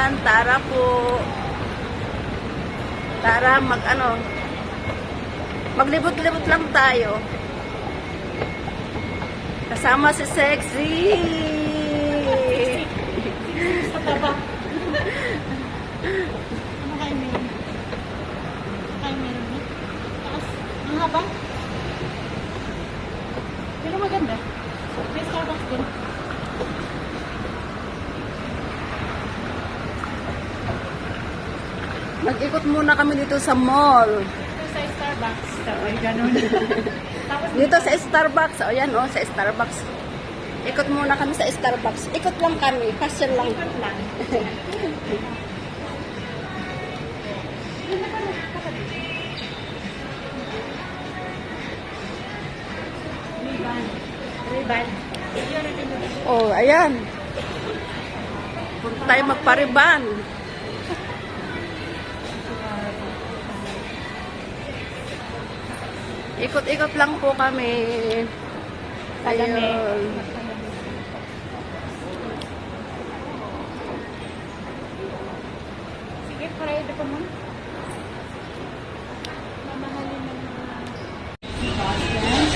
Ayan, tara po. Tara, maglibot-libot lang tayo. Kasama si Sexy. Sa taba. Ano kayo meron? Kayo meron na? Taas. Ang haba? Pero maganda. May Starbucks din. Mag-ikot muna kami dito sa mall. Ito sa Starbucks. Ay, ganun. Tapos Dito sa Starbucks. O yan, sa Starbucks. Ikot muna kami sa Starbucks. Ikot lang kami. Pasyal lang. ikot lang. Riban. Oh, ayan. Punta tayo magpariban. Ikot-ikot lang po kami. Ayun. Sige, parade pa mo. Mamahalin ng mga...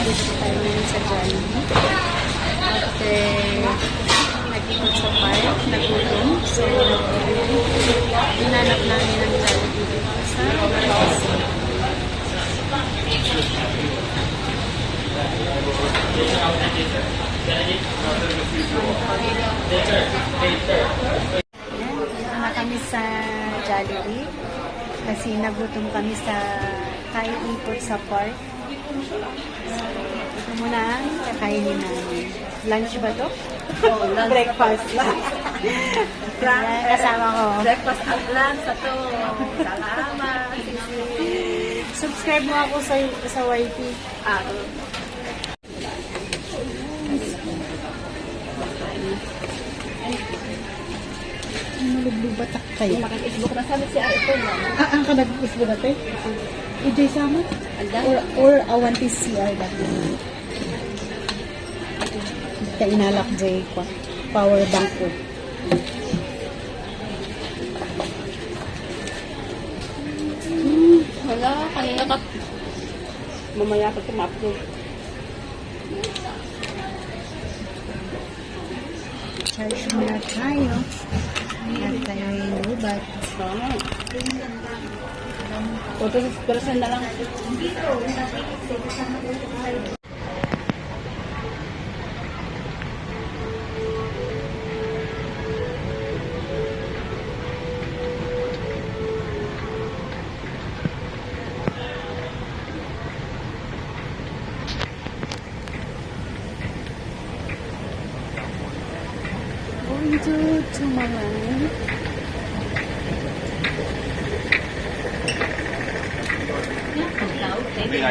Dito tayo ngayon sa Jollibee. At nag-ikot sa park, nagutom. So, hinanap namin ang Jollibee dito sa Jollibee. Dito na kami sa Jollibee kasi nagutom kami sa ikot sa park. Ito muna ang kakainin namin. Lunch ba to? Oh, lunch. Breakfast. Lunch. Kasama ko. Breakfast at lunch sa to. Salamat. Subscribe mo ako sa YT. Maluglubatak kayo. Makikisbuk na sabi si Ito. Ang ka nag-isbo dati? Ijay sama? Or awanti CR dati? Kainalak Jay ko. Power bank ko. Wala, kanina ka. Mamaya ka tum-upload. Charge muna tayo. At tayo ay lubat. Photo sa person na lang. Going to Tumalan. Okay,